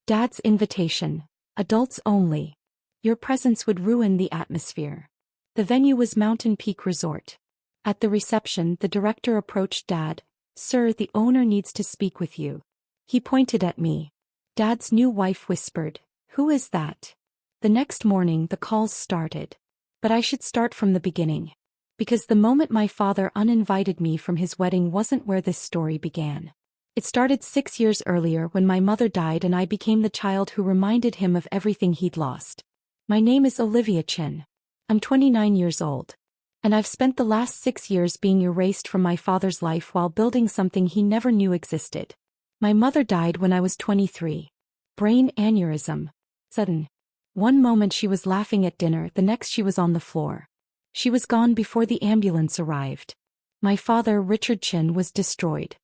Dad's invitation. Adults only. Your presence would ruin the atmosphere. The venue was Mountain Peak Resort. At the reception, the director approached Dad. Sir, the owner needs to speak with you. He pointed at me. Dad's new wife whispered, Who is that? The next morning, the calls started. But I should start from the beginning. Because the moment my father uninvited me from his wedding wasn't where this story began. It started 6 years earlier when my mother died and I became the child who reminded him of everything he'd lost. My name is Olivia Chin. I'm 29 years old. And I've spent the last 6 years being erased from my father's life while building something he never knew existed. My mother died when I was 23. Brain aneurysm. Sudden. One moment she was laughing at dinner, the next she was on the floor. She was gone before the ambulance arrived. My father, Richard Chin, was destroyed.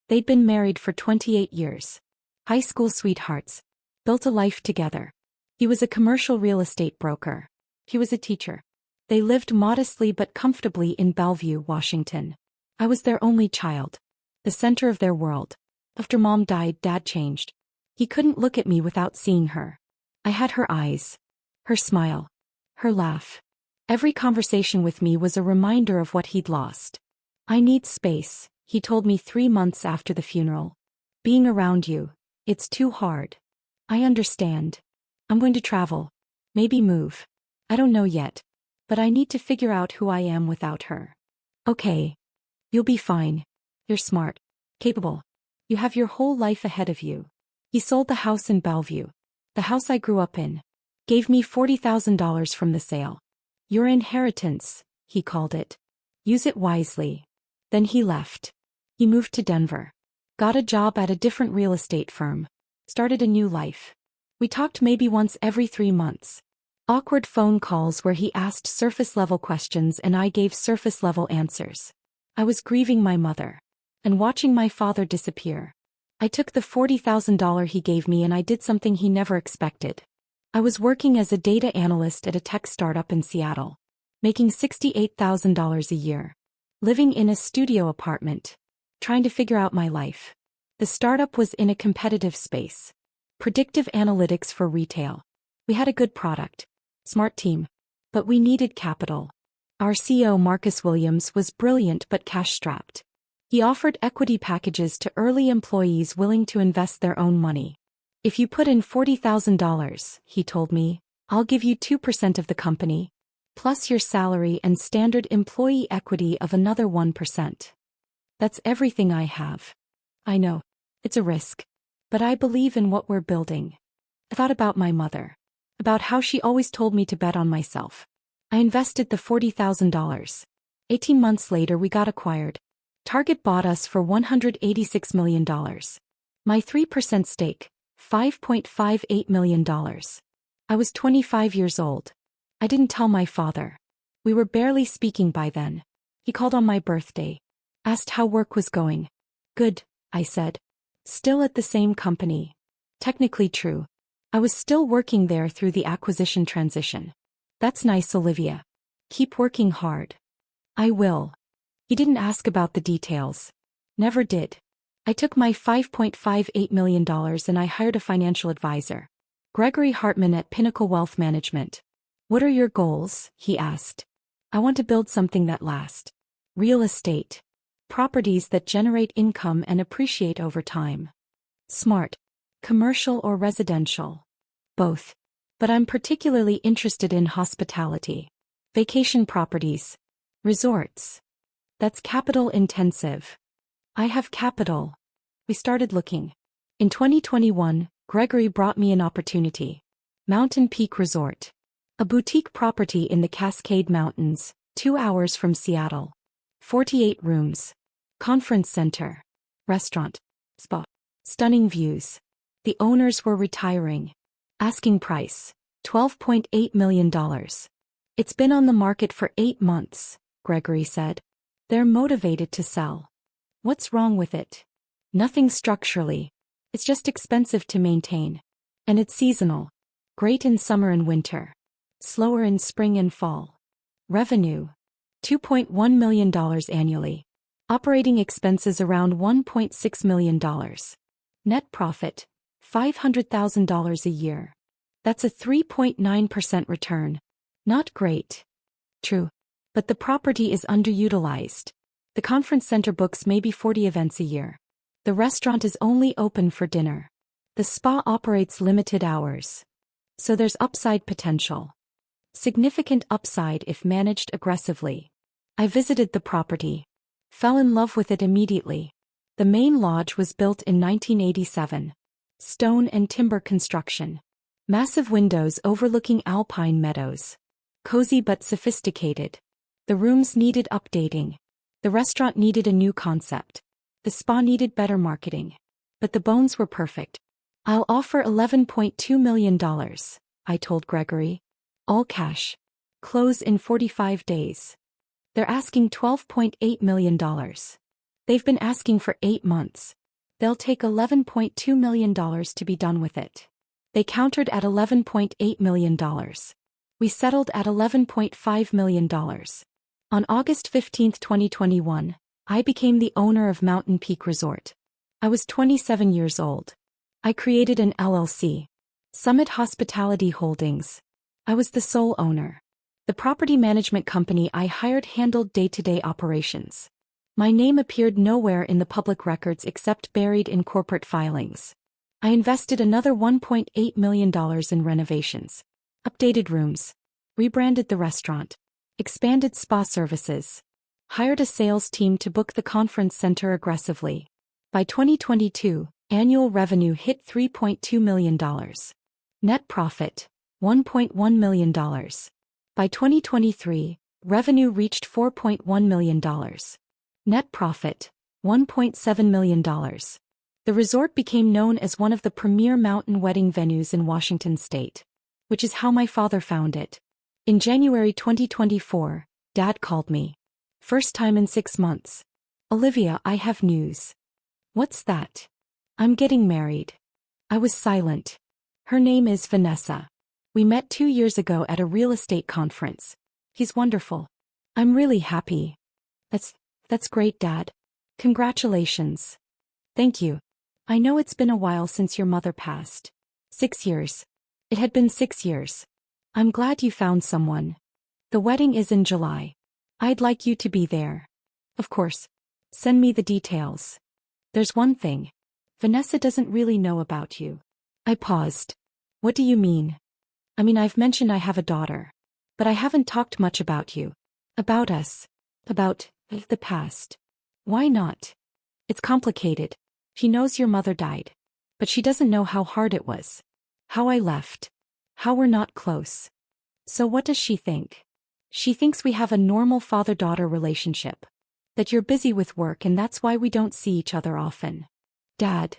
They'd been married for 28 years. High school sweethearts. Built a life together. He was a commercial real estate broker. He was a teacher. They lived modestly but comfortably in Bellevue, Washington. I was their only child. The center of their world. After Mom died, Dad changed. He couldn't look at me without seeing her. I had her eyes. Her smile. Her laugh. Every conversation with me was a reminder of what he'd lost. I need space, he told me 3 months after the funeral. Being around you, it's too hard. I understand. I'm going to travel. Maybe move. I don't know yet. But I need to figure out who I am without her. Okay. You'll be fine. You're smart. Capable. You have your whole life ahead of you. He sold the house in Bellevue. The house I grew up in. Gave me $40,000 from the sale. Your inheritance, he called it. Use it wisely. Then he left. He moved to Denver. Got a job at a different real estate firm. Started a new life. We talked maybe once every 3 months. Awkward phone calls where he asked surface-level questions and I gave surface-level answers. I was grieving my mother. And watching my father disappear. I took the $40,000 he gave me and I did something he never expected. I was working as a data analyst at a tech startup in Seattle. Making $68,000 a year. Living in a studio apartment. Trying to figure out my life. The startup was in a competitive space. Predictive analytics for retail. We had a good product. Smart team. But we needed capital. Our CEO Marcus Williams was brilliant but cash-strapped. He offered equity packages to early employees willing to invest their own money. If you put in $40,000, he told me, I'll give you 2% of the company, plus your salary and standard employee equity of another 1%. That's everything I have. I know. It's a risk. But I believe in what we're building. I thought about my mother. About how she always told me to bet on myself. I invested the $40,000. 18 months later we got acquired. Target bought us for $186 million. My 3% stake, $5.58 million. I was 25 years old. I didn't tell my father. We were barely speaking by then. He called on my birthday. Asked how work was going. Good, I said. Still at the same company. Technically true. I was still working there through the acquisition transition. That's nice, Olivia. Keep working hard. I will. He didn't ask about the details. Never did. I took my $5.58 million and I hired a financial advisor. Gregory Hartman at Pinnacle Wealth Management. What are your goals? He asked. I want to build something that lasts. Real estate. Properties that generate income and appreciate over time. Smart. Commercial or residential? Both. But I'm particularly interested in hospitality. Vacation properties. Resorts. That's capital intensive. I have capital. We started looking. In 2021, Gregory brought me an opportunity. Mountain Peak Resort. A boutique property in the Cascade Mountains, 2 hours from Seattle. 48 rooms. Conference center. Restaurant. Spa. Stunning views. The owners were retiring. Asking price, $12.8 million. It's been on the market for 8 months, Gregory said. They're motivated to sell. What's wrong with it? Nothing structurally. It's just expensive to maintain. And it's seasonal. Great in summer and winter. Slower in spring and fall. Revenue. $2.1 million annually. Operating expenses around $1.6 million. Net profit. $500,000 a year. That's a 3.9% return. Not great. True. But the property is underutilized. The conference center books maybe 40 events a year. The restaurant is only open for dinner. The spa operates limited hours. So there's upside potential. Significant upside if managed aggressively. I visited the property. Fell in love with it immediately. The main lodge was built in 1987. Stone and timber construction. Massive windows overlooking alpine meadows. Cozy but sophisticated. The rooms needed updating. The restaurant needed a new concept. The spa needed better marketing. But the bones were perfect. I'll offer $11.2 million, I told Gregory. All cash. Close in 45 days. They're asking $12.8 million. They've been asking for 8 months. They'll take $11.2 million to be done with it. They countered at $11.8 million. We settled at $11.5 million. On August 15, 2021, I became the owner of Mountain Peak Resort. I was 27 years old. I created an LLC. Summit Hospitality Holdings. I was the sole owner. The property management company I hired handled day-to-day operations. My name appeared nowhere in the public records except buried in corporate filings. I invested another $1.8 million in renovations. Updated rooms. Rebranded the restaurant. Expanded spa services. Hired a sales team to book the conference center aggressively. By 2022, annual revenue hit $3.2 million. Net profit, $1.1 million. By 2023, revenue reached $4.1 million. Net profit, $1.7 million. The resort became known as one of the premier mountain wedding venues in Washington state, which is how my father found it. In January 2024, Dad called me. First time in 6 months. Olivia, I have news. What's that? I'm getting married. I was silent. Her name is Vanessa. We met 2 years ago at a real estate conference. He's wonderful. I'm really happy. That's great, Dad. Congratulations. Thank you. I know it's been a while since your mother passed. 6 years. It had been 6 years. I'm glad you found someone. The wedding is in July. I'd like you to be there. Of course. Send me the details. There's one thing. Vanessa doesn't really know about you. I paused. What do you mean? I mean, I've mentioned I have a daughter. But I haven't talked much about you. About us. About the past. Why not? It's complicated. She knows your mother died. But she doesn't know how hard it was. How I left. How we're not close. So what does she think? She thinks we have a normal father-daughter relationship. That you're busy with work and that's why we don't see each other often. Dad.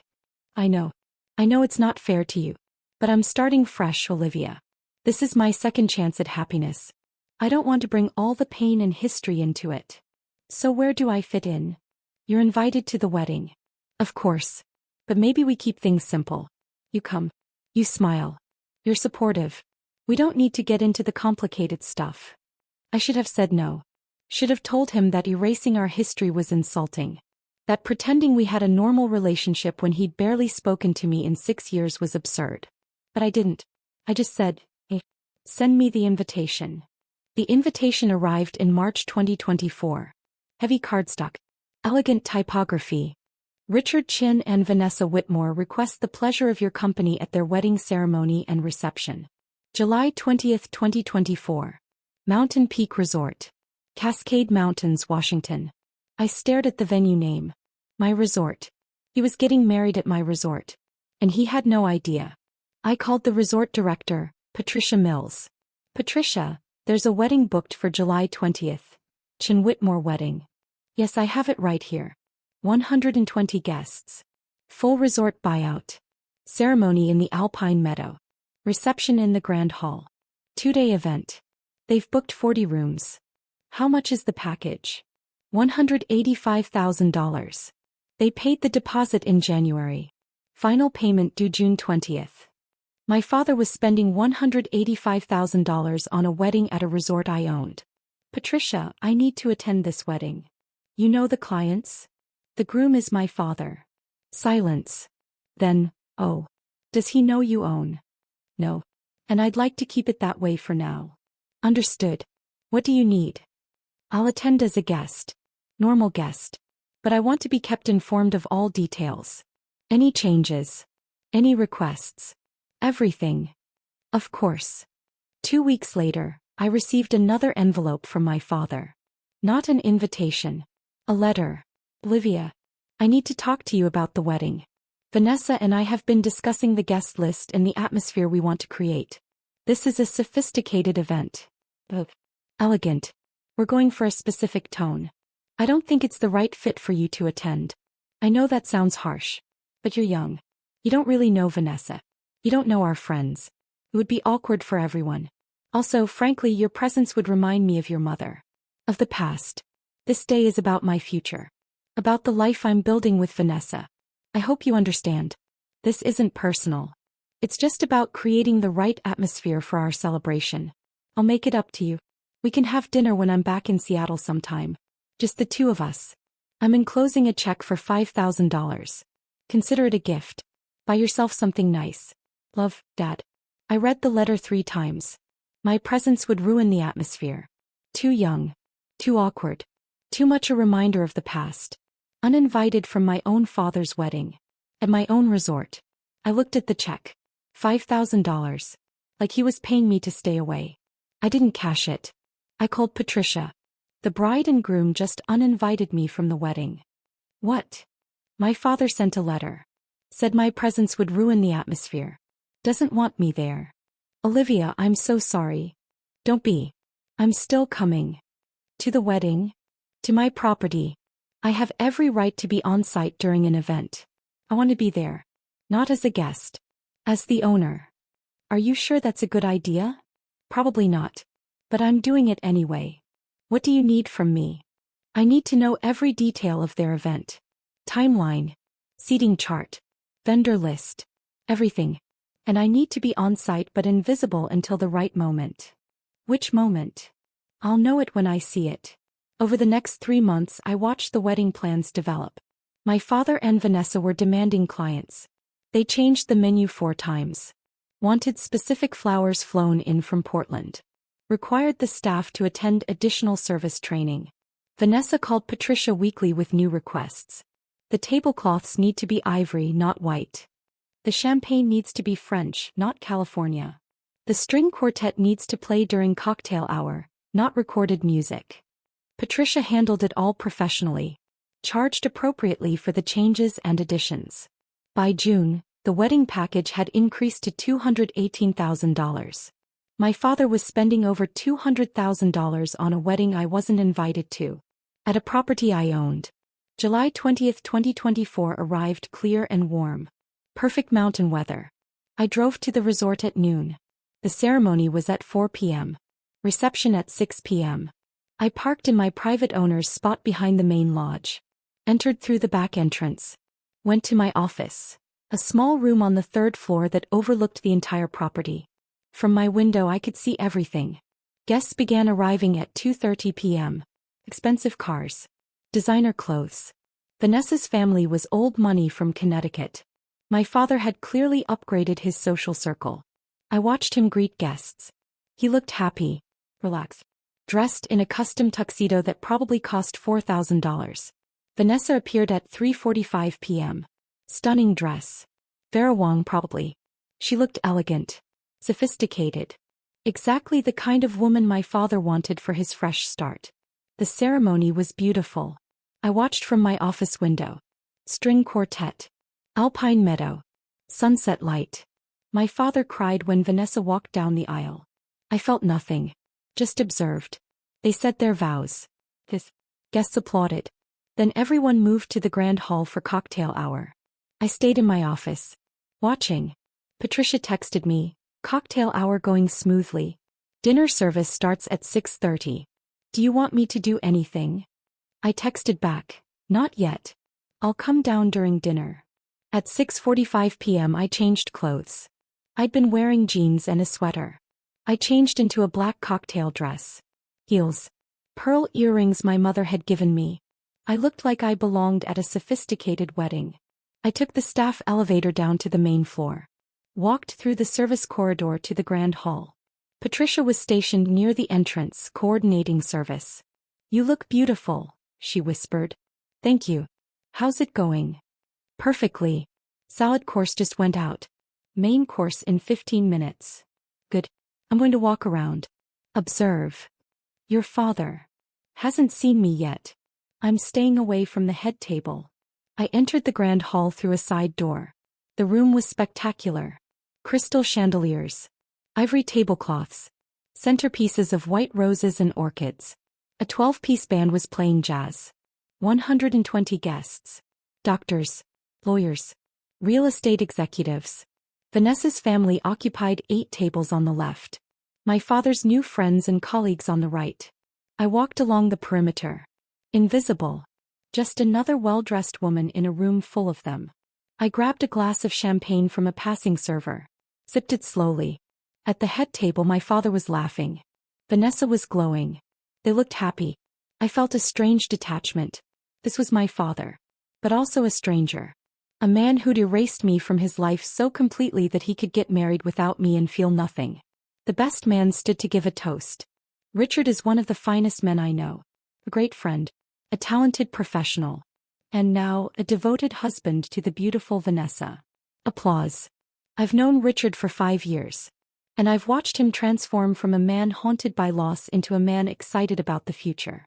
I know it's not fair to you. But I'm starting fresh, Olivia. This is my second chance at happiness. I don't want to bring all the pain and history into it. So where do I fit in? You're invited to the wedding. Of course. But maybe we keep things simple. You come. You smile. You're supportive. We don't need to get into the complicated stuff. I should have said no. Should have told him that erasing our history was insulting. That pretending we had a normal relationship when he'd barely spoken to me in 6 years was absurd. But I didn't. I just said, hey, send me the invitation. The invitation arrived in March 2024. Heavy cardstock. Elegant typography. Richard Chin and Vanessa Whitmore request the pleasure of your company at their wedding ceremony and reception. July 20, 2024. Mountain Peak Resort. Cascade Mountains, Washington. I stared at the venue name. My resort. He was getting married at my resort. And he had no idea. I called the resort director, Patricia Mills. Patricia, there's a wedding booked for July 20th. Chin Whitmore wedding. Yes, I have it right here. 120 guests. Full resort buyout. Ceremony in the Alpine Meadow. Reception in the Grand Hall. 2-day event. They've booked 40 rooms. How much is the package? $185,000. They paid the deposit in January. Final payment due June 20th. My father was spending $185,000 on a wedding at a resort I owned. Patricia, I need to attend this wedding. You know the clients? The groom is my father. Silence. Then, oh. Does he know you own? No. And I'd like to keep it that way for now. Understood. What do you need? I'll attend as a guest. Normal guest. But I want to be kept informed of all details. Any changes? Any requests? Everything. Of course. 2 weeks later, I received another envelope from my father. Not an invitation. A letter. Olivia, I need to talk to you about the wedding. Vanessa and I have been discussing the guest list and the atmosphere we want to create. This is a sophisticated event. Elegant. We're going for a specific tone. I don't think it's the right fit for you to attend. I know that sounds harsh. But you're young. You don't really know Vanessa. You don't know our friends. It would be awkward for everyone. Also, frankly, your presence would remind me of your mother. Of the past. This day is about my future. About the life I'm building with Vanessa. I hope you understand. This isn't personal. It's just about creating the right atmosphere for our celebration. I'll make it up to you. We can have dinner when I'm back in Seattle sometime. Just the two of us. I'm enclosing a check for $5,000. Consider it a gift. Buy yourself something nice. Love, Dad. I read the letter 3 times. My presence would ruin the atmosphere. Too young. Too awkward. Too much a reminder of the past. Uninvited from my own father's wedding. At my own resort. I looked at the check. $5,000. Like he was paying me to stay away. I didn't cash it. I called Patricia. The bride and groom just uninvited me from the wedding. What? My father sent a letter. Said my presence would ruin the atmosphere. Doesn't want me there. Olivia, I'm so sorry. Don't be. I'm still coming. To the wedding? To my property. I have every right to be on site during an event. I want to be there. Not as a guest. As the owner. Are you sure that's a good idea? Probably not. But I'm doing it anyway. What do you need from me? I need to know every detail of their event. Timeline. Seating chart. Vendor list. Everything. And I need to be on site but invisible until the right moment. Which moment? I'll know it when I see it. Over the next 3 months I watched the wedding plans develop. My father and Vanessa were demanding clients. They changed the menu 4 times. Wanted specific flowers flown in from Portland. Required the staff to attend additional service training. Vanessa called Patricia weekly with new requests. The tablecloths need to be ivory, not white. The champagne needs to be French, not California. The string quartet needs to play during cocktail hour, not recorded music. Patricia handled it all professionally. Charged appropriately for the changes and additions. By June, the wedding package had increased to $218,000. My father was spending over $200,000 on a wedding I wasn't invited to. At a property I owned. July 20, 2024 arrived clear and warm. Perfect mountain weather. I drove to the resort at noon. The ceremony was at 4 p.m. Reception at 6 p.m. I parked in my private owner's spot behind the main lodge. Entered through the back entrance. Went to my office. A small room on the 3rd floor that overlooked the entire property. From my window I could see everything. Guests began arriving at 2:30 p.m. Expensive cars. Designer clothes. Vanessa's family was old money from Connecticut. My father had clearly upgraded his social circle. I watched him greet guests. He looked happy. Relaxed. Dressed in a custom tuxedo that probably cost $4,000. Vanessa appeared at 3:45 p.m. Stunning dress. Vera Wang probably. She looked elegant. Sophisticated. Exactly the kind of woman my father wanted for his fresh start. The ceremony was beautiful. I watched from my office window. String quartet. Alpine meadow. Sunset light. My father cried when Vanessa walked down the aisle. I felt nothing. Just observed. They said their vows. Guests applauded. Then everyone moved to the grand hall for cocktail hour. I stayed in my office. Watching. Patricia texted me. Cocktail hour going smoothly. Dinner service starts at 6:30. Do you want me to do anything? I texted back. Not yet. I'll come down during dinner. At 6:45 p.m. I changed clothes. I'd been wearing jeans and a sweater. I changed into a black cocktail dress. Heels. Pearl earrings my mother had given me. I looked like I belonged at a sophisticated wedding. I took the staff elevator down to the main floor. walked through the service corridor to the grand hall. Patricia was stationed near the entrance, coordinating service. "You look beautiful," she whispered. "Thank you. How's it going?" "Perfectly. Salad course just went out. Main course in 15 minutes. Good. I'm going to walk around. Observe. Your father hasn't seen me yet. I'm staying away from the head table." I entered the grand hall through a side door. The room was spectacular. Crystal chandeliers, ivory tablecloths, centerpieces of white roses and orchids. A 12-piece band was playing jazz. 120 guests. Doctors, lawyers, real estate executives. Vanessa's family occupied 8 tables on the left. My father's new friends and colleagues on the right. I walked along the perimeter. Invisible. Just another well-dressed woman in a room full of them. I grabbed a glass of champagne from a passing server. Sipped it slowly. At the head table my father was laughing. Vanessa was glowing. They looked happy. I felt a strange detachment. This was my father. But also a stranger. A man who'd erased me from his life so completely that he could get married without me and feel nothing. The best man stood to give a toast. "Richard is one of the finest men I know. A great friend. A talented professional. And now, a devoted husband to the beautiful Vanessa." Applause. I've known Richard for 5 years. And I've watched him transform from a man haunted by loss into a man excited about the future.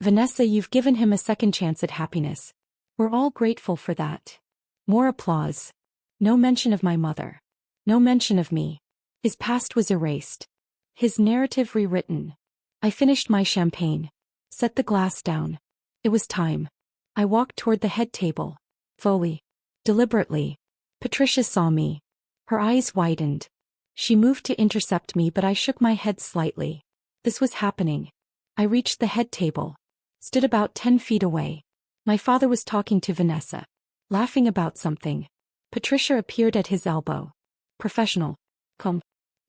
"Vanessa, you've given him a second chance at happiness. We're all grateful for that." More applause. No mention of my mother. No mention of me. His past was erased. His narrative rewritten. I finished my champagne. Set the glass down. It was time. I walked toward the head table. Slowly. Deliberately. Patricia saw me. Her eyes widened. She moved to intercept me, but I shook my head slightly. This was happening. I reached the head table. Stood about 10 feet away. My father was talking to Vanessa. Laughing about something. Patricia appeared at his elbow. "Professional. Come.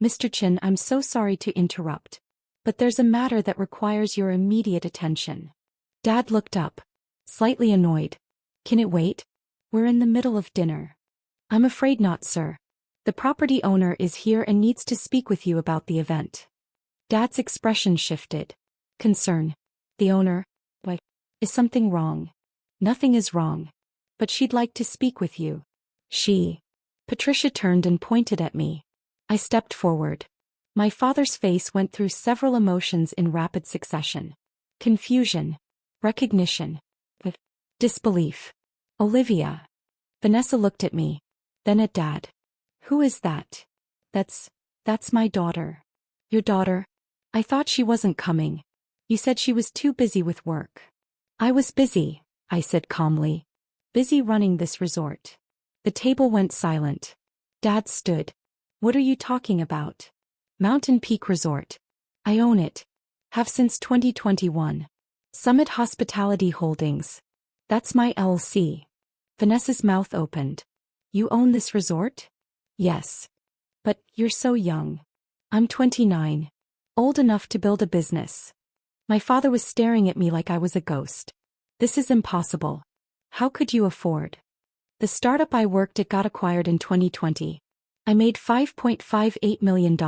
Mr. Chin, I'm so sorry to interrupt. But there's a matter that requires your immediate attention." Dad looked up. Slightly annoyed. "Can it wait? We're in the middle of dinner." "I'm afraid not, sir. The property owner is here and needs to speak with you about the event." Dad's expression shifted. Concern. "The owner? Why? Is something wrong?" "Nothing is wrong. But she'd like to speak with you." "She." Patricia turned and pointed at me. I stepped forward. My father's face went through several emotions in rapid succession. Confusion. Recognition. Disbelief. "Olivia." Vanessa looked at me. Then at Dad. "Who is that?" That's my daughter." "Your daughter? I thought she wasn't coming. You said she was too busy with work." "I was busy," I said calmly. "Busy running this resort." The table went silent. Dad stood. "What are you talking about?" "Mountain Peak Resort. I own it. Have since 2021. Summit Hospitality Holdings. That's my LLC." Vanessa's mouth opened. "You own this resort?" "Yes. But you're so young." "I'm 29. Old enough to build a business." My father was staring at me like I was a ghost. "This is impossible. How could you afford?" "The startup I worked at got acquired in 2020. I made $5.58 million.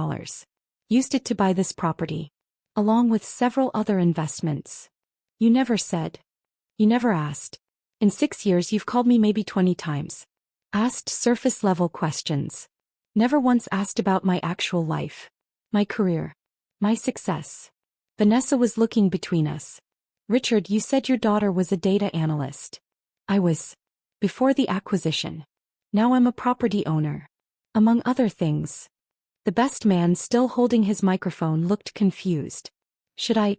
Used it to buy this property. Along with several other investments." "You never said. You never asked. In 6 years you've called me maybe 20 times. Asked surface-level questions. Never once asked about my actual life. My career. My success." Vanessa was looking between us. "Richard, you said your daughter was a data analyst." "I was. Before the acquisition. Now I'm a property owner. Among other things." The best man, still holding his microphone, looked confused. "Should I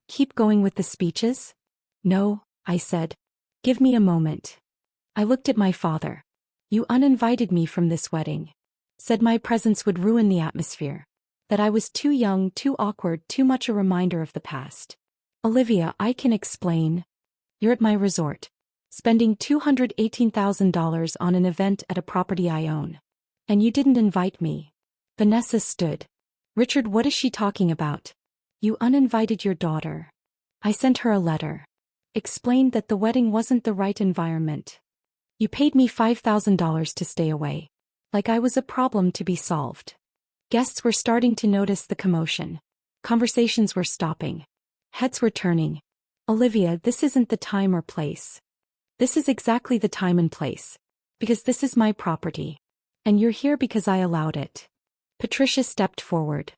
keep going with the speeches?" "No," I said. "Give me a moment." I looked at my father. "You uninvited me from this wedding. Said my presence would ruin the atmosphere. That I was too young, too awkward, too much a reminder of the past. Olivia, I can explain. You're at my resort. Spending $218,000 on an event at a property I own. And you didn't invite me." Vanessa stood. "Richard, what is she talking about?" "You uninvited your daughter. I sent her a letter. Explained that the wedding wasn't the right environment. You paid me $5,000 to stay away. like I was a problem to be solved. Guests were starting to notice the commotion. Conversations were stopping. Heads were turning. Olivia, this isn't the time or place. This is exactly the time and place. Because this is my property. And you're here because I allowed it. Patricia stepped forward.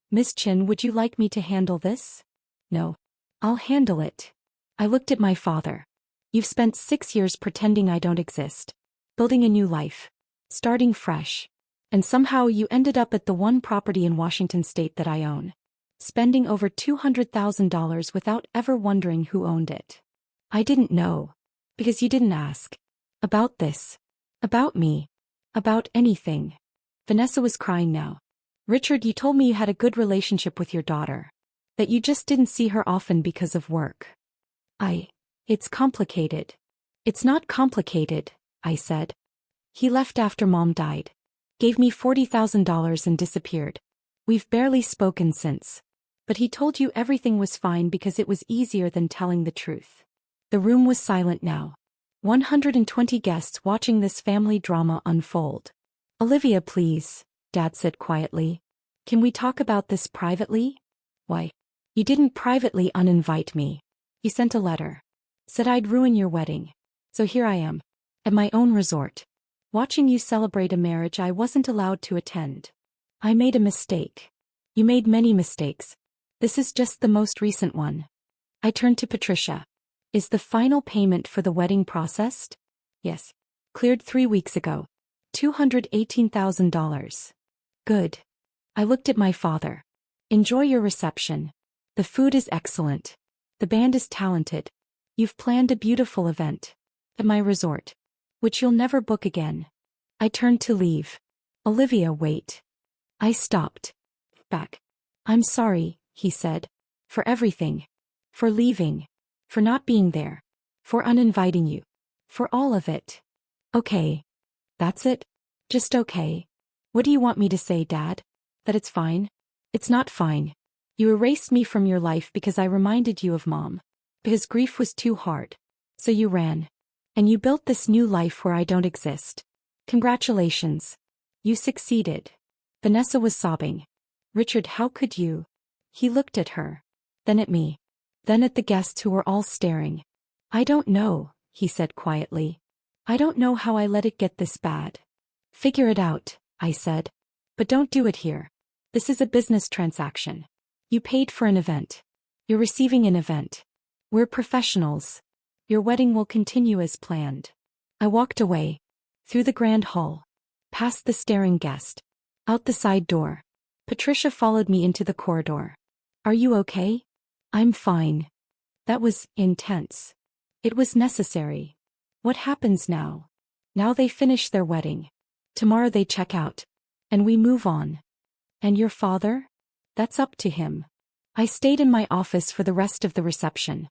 Miss Chin, would you like me to handle this? No. I'll handle it. I looked at my father. You've spent 6 years pretending I don't exist. Building a new life. Starting fresh. And somehow you ended up at the one property in Washington state that I own. Spending over $200,000 without ever wondering who owned it. I didn't know. Because you didn't ask. About this. About me. About anything. Vanessa was crying now. Richard, you told me you had a good relationship with your daughter. That you just didn't see her often because of work. It's complicated. It's not complicated, I said. He left after Mom died. Gave me $40,000 and disappeared. We've barely spoken since. But he told you everything was fine because it was easier than telling the truth. The room was silent now. 120 guests watching this family drama unfold. Olivia, please, Dad said quietly. Can we talk about this privately? Why? You didn't privately uninvite me. You sent a letter. Said I'd ruin your wedding. So here I am. At my own resort. Watching you celebrate a marriage I wasn't allowed to attend. I made a mistake. You made many mistakes. This is just the most recent one. I turned to Patricia. Is the final payment for the wedding processed? Yes. Cleared 3 weeks ago. $218,000. Good. I looked at my father. Enjoy your reception. The food is excellent. The band is talented. You've planned a beautiful event. At my resort. Which you'll never book again. I turned to leave. Olivia, wait. I stopped. Back. I'm sorry, he said. For everything. For leaving. For not being there. For uninviting you. For all of it. Okay. That's it? Just okay. What do you want me to say, Dad? That it's fine? It's not fine. You erased me from your life because I reminded you of Mom. Because grief was too hard. So you ran. And you built this new life where I don't exist. Congratulations. You succeeded. Vanessa was sobbing. Richard, how could you? He looked at her. Then at me. Then at the guests who were all staring. I don't know, he said quietly. I don't know how I let it get this bad. Figure it out, I said. But don't do it here. This is a business transaction. You paid for an event. You're receiving an event. We're professionals. Your wedding will continue as planned. I walked away. Through the grand hall. Past the staring guest. Out the side door. Patricia followed me into the corridor. Are you okay? I'm fine. That was intense. It was necessary. What happens now? Now they finish their wedding. Tomorrow they check out. And we move on. And your father? That's up to him. I stayed in my office for the rest of the reception.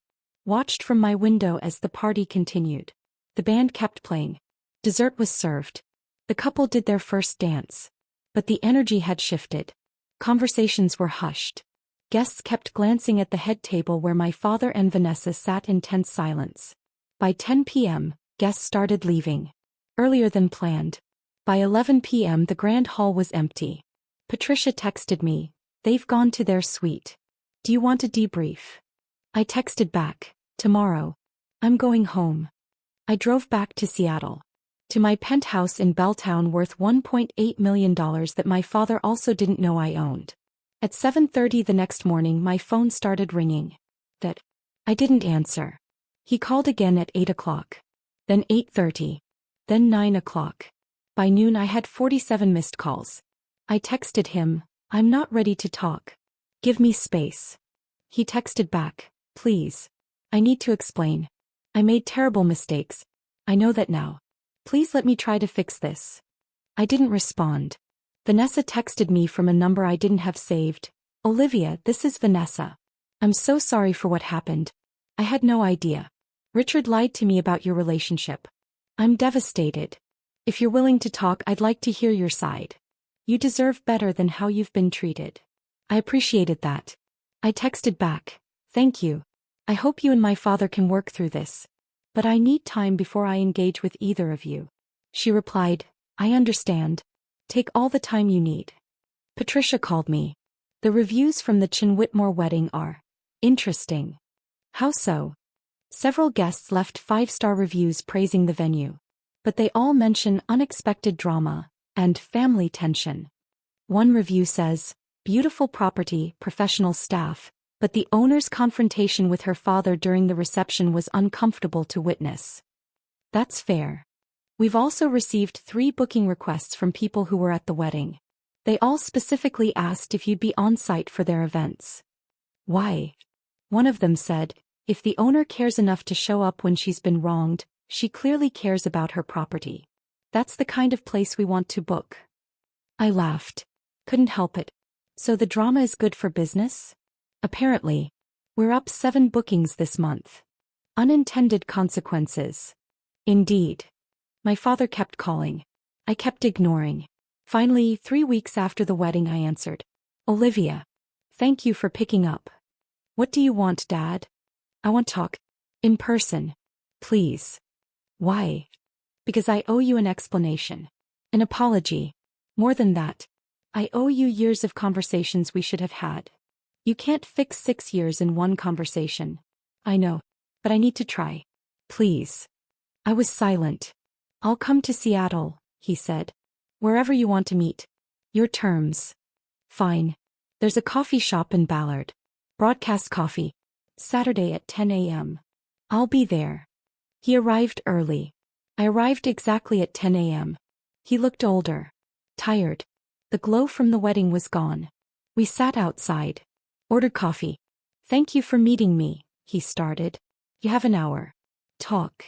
Watched from my window as the party continued. The band kept playing. Dessert was served. The couple did their first dance. But the energy had shifted. Conversations were hushed. Guests kept glancing at the head table where my father and Vanessa sat in tense silence. By 10 p.m., guests started leaving. Earlier than planned. By 11 p.m. the grand hall was empty. Patricia texted me. They've gone to their suite. Do you want a debrief? I texted back. Tomorrow. I'm going home. I drove back to Seattle. To my penthouse in Belltown worth $1.8 million that my father also didn't know I owned. At 7:30 the next morning my phone started ringing. I didn't answer. He called again at 8 o'clock. Then 8:30. Then 9 o'clock. By noon I had 47 missed calls. I texted him, I'm not ready to talk. Give me space. He texted back, please. I need to explain. I made terrible mistakes. I know that now. Please let me try to fix this. I didn't respond. Vanessa texted me from a number I didn't have saved. Olivia, this is Vanessa. I'm so sorry for what happened. I had no idea. Richard lied to me about your relationship. I'm devastated. If you're willing to talk, I'd like to hear your side. You deserve better than how you've been treated. I appreciated that. I texted back, thank you. I hope you and my father can work through this. But I need time before I engage with either of you. She replied, I understand. Take all the time you need. Patricia called me. The reviews from the Chin Whitmore wedding are interesting. How so? Several guests left 5-star reviews praising the venue. But they all mention unexpected drama and family tension. One review says, beautiful property, professional staff, but the owner's confrontation with her father during the reception was uncomfortable to witness. That's fair. We've also received 3 booking requests from people who were at the wedding. They all specifically asked if you'd be on site for their events. Why? One of them said, if the owner cares enough to show up when she's been wronged, she clearly cares about her property. That's the kind of place we want to book. I laughed. Couldn't help it. So the drama is good for business? Apparently. We're up 7 bookings this month. Unintended consequences. Indeed. My father kept calling. I kept ignoring. Finally, 3 weeks after the wedding, I answered. Olivia. Thank you for picking up. What do you want, Dad? I want to talk. In person. Please. Why? Because I owe you an explanation. An apology. More than that. I owe you years of conversations we should have had. You can't fix 6 years in one conversation. I know. But I need to try. Please. I was silent. I'll come to Seattle, he said. Wherever you want to meet. Your terms. Fine. There's a coffee shop in Ballard. Broadcast Coffee. Saturday at 10 a.m. I'll be there. He arrived early. I arrived exactly at 10 a.m. He looked older. Tired. The glow from the wedding was gone. We sat outside. Ordered coffee. Thank you for meeting me, he started. You have an hour. Talk.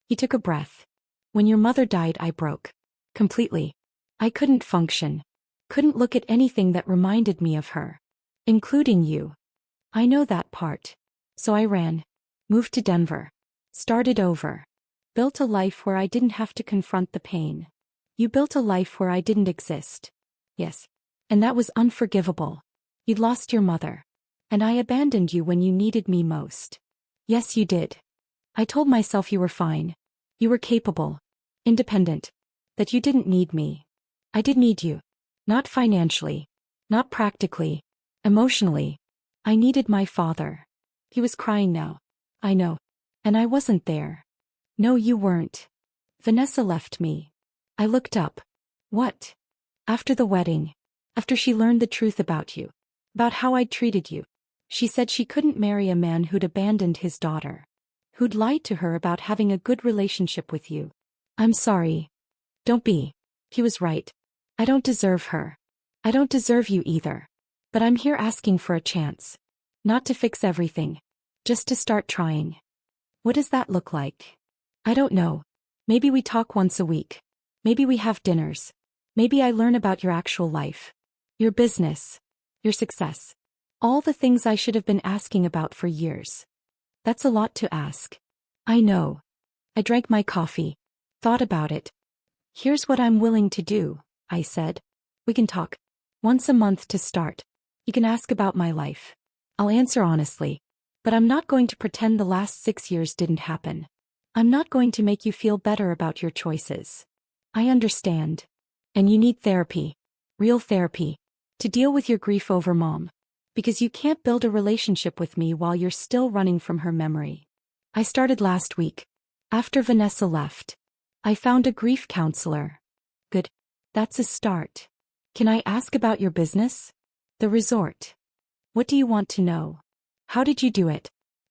He took a breath. When your mother died, I broke. Completely. I couldn't function. Couldn't look at anything that reminded me of her. Including you. I know that part. So I ran. Moved to Denver. Started over. Built a life where I didn't have to confront the pain. You built a life where I didn't exist. Yes. And that was unforgivable. You'd lost your mother. And I abandoned you when you needed me most. Yes, you did. I told myself you were fine. You were capable. Independent. That you didn't need me. I did need you. Not financially. Not practically. Emotionally. I needed my father. He was crying now. I know. And I wasn't there. No, you weren't. Vanessa left me. I looked up. What? After the wedding. After she learned the truth about you. About how I'd treated you. She said she couldn't marry a man who'd abandoned his daughter. Who'd lied to her about having a good relationship with you. I'm sorry. Don't be. He was right. I don't deserve her. I don't deserve you either. But I'm here asking for a chance. Not to fix everything. Just to start trying. What does that look like? I don't know. Maybe we talk once a week. Maybe we have dinners. Maybe I learn about your actual life. Your business. Your success. All the things I should have been asking about for years. That's a lot to ask. I know. I drank my coffee. Thought about it. Here's what I'm willing to do, I said. We can talk. Once a month to start. You can ask about my life. I'll answer honestly. But I'm not going to pretend the last 6 years didn't happen. I'm not going to make you feel better about your choices. I understand. And you need therapy. Real therapy. To deal with your grief over Mom. Because you can't build a relationship with me while you're still running from her memory. I started last week. After Vanessa left. I found a grief counselor. Good. That's a start. Can I ask about your business? The resort. What do you want to know? How did you do it?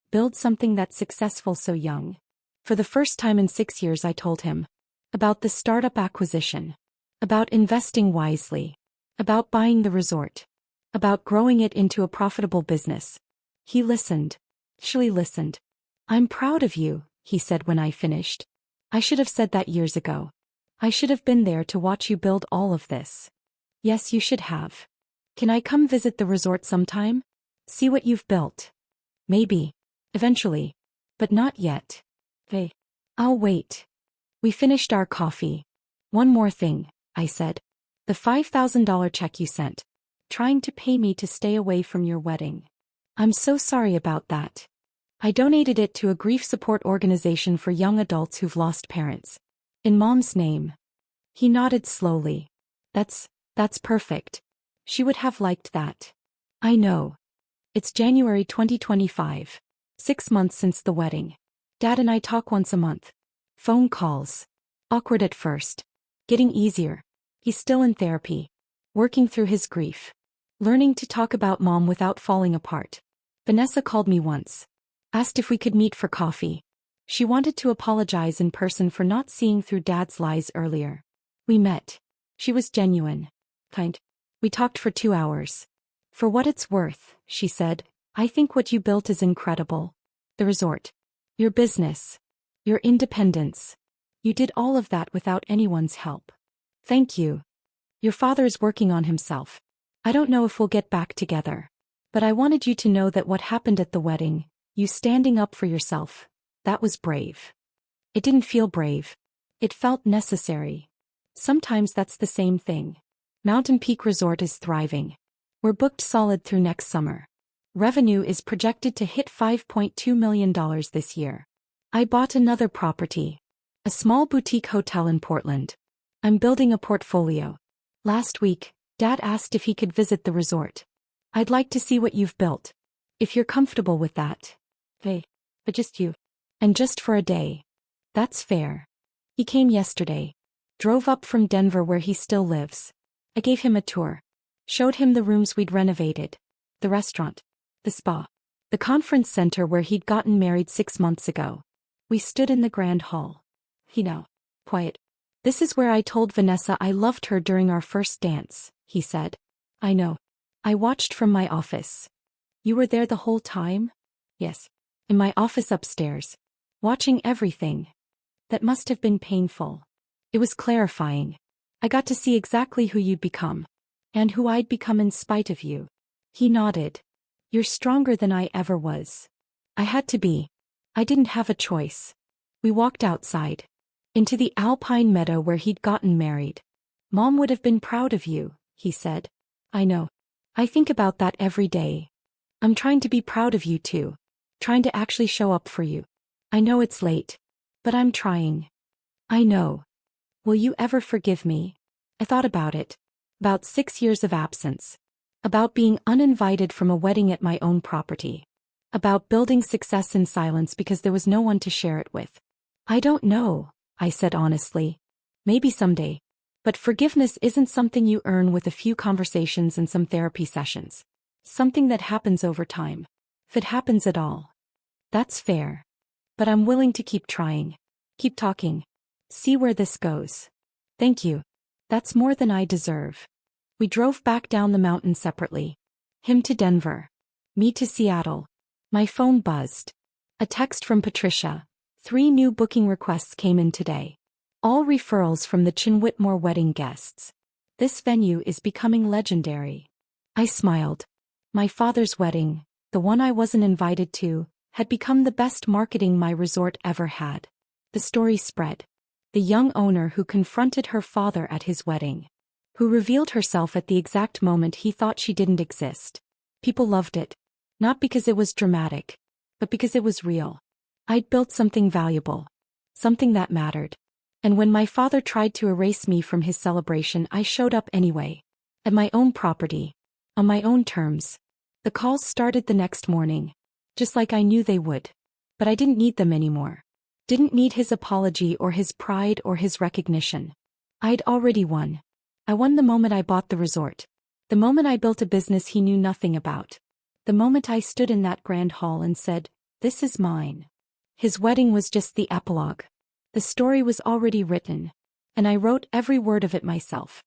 Build something that's successful so young. For the first time in 6 years, I told him. About the startup acquisition. About investing wisely. About buying the resort. About growing it into a profitable business. He listened. She listened. I'm proud of you, he said when I finished. I should have said that years ago. I should have been there to watch you build all of this. Yes, you should have. Can I come visit the resort sometime? See what you've built. Maybe. Eventually. But not yet. Hey. I'll wait. We finished our coffee. One more thing, I said. The $5,000 check you sent. Trying to pay me to stay away from your wedding. I'm so sorry about that. I donated it to a grief support organization for young adults who've lost parents. In Mom's name. He nodded slowly. That's perfect. She would have liked that. I know. It's January 2025. 6 months since the wedding. Dad and I talk once a month. Phone calls. Awkward at first. Getting easier. He's still in therapy. Working through his grief. Learning to talk about Mom without falling apart. Vanessa called me once. Asked if we could meet for coffee. She wanted to apologize in person for not seeing through Dad's lies earlier. We met. She was genuine. Kind. We talked for 2 hours. For what it's worth, she said, I think what you built is incredible. The resort. Your business. Your independence. You did all of that without anyone's help. Thank you. Your father is working on himself. I don't know if we'll get back together. But I wanted you to know that what happened at the wedding, you standing up for yourself, that was brave. It didn't feel brave. It felt necessary. Sometimes that's the same thing. Mountain Peak Resort is thriving. We're booked solid through next summer. Revenue is projected to hit $5.2 million this year. I bought another property. A small boutique hotel in Portland. I'm building a portfolio. Last week, Dad asked if he could visit the resort. I'd like to see what you've built. If you're comfortable with that. Hey, but just you. And just for a day. That's fair. He came yesterday. Drove up from Denver where he still lives. I gave him a tour. Showed him the rooms we'd renovated. The restaurant. The spa. The conference center where he'd gotten married 6 months ago. We stood in the grand hall. Quiet. This is where I told Vanessa I loved her during our first dance, he said. I know. I watched from my office. You were there the whole time? Yes. In my office upstairs. Watching everything. That must have been painful. It was clarifying. I got to see exactly who you'd become. And who I'd become in spite of you. He nodded. You're stronger than I ever was. I had to be. I didn't have a choice. We walked outside. Into the alpine meadow where he'd gotten married. Mom would have been proud of you, he said. I know. I think about that every day. I'm trying to be proud of you too. Trying to actually show up for you. I know it's late. But I'm trying. I know. Will you ever forgive me? I thought about it. About 6 years of absence. About being uninvited from a wedding at my own property. About building success in silence because there was no one to share it with. I don't know, I said honestly. Maybe someday. But forgiveness isn't something you earn with a few conversations and some therapy sessions. Something that happens over time. If it happens at all. That's fair. But I'm willing to keep trying. Keep talking. See where this goes. Thank you. That's more than I deserve. We drove back down the mountain separately. Him to Denver. Me to Seattle. My phone buzzed. A text from Patricia. 3 new booking requests came in today. All referrals from the Chin Whitmore wedding guests. This venue is becoming legendary. I smiled. My father's wedding, the one I wasn't invited to, had become the best marketing my resort ever had. The story spread. The young owner who confronted her father at his wedding. Who revealed herself at the exact moment he thought she didn't exist. People loved it. Not because it was dramatic, but because it was real. I'd built something valuable. Something that mattered. And when my father tried to erase me from his celebration, I showed up anyway. At my own property. On my own terms. The calls started the next morning. Just like I knew they would. But I didn't need them anymore. Didn't need his apology or his pride or his recognition. I'd already won. I won the moment I bought the resort. The moment I built a business he knew nothing about. The moment I stood in that grand hall and said, this is mine. His wedding was just the epilogue. The story was already written. And I wrote every word of it myself.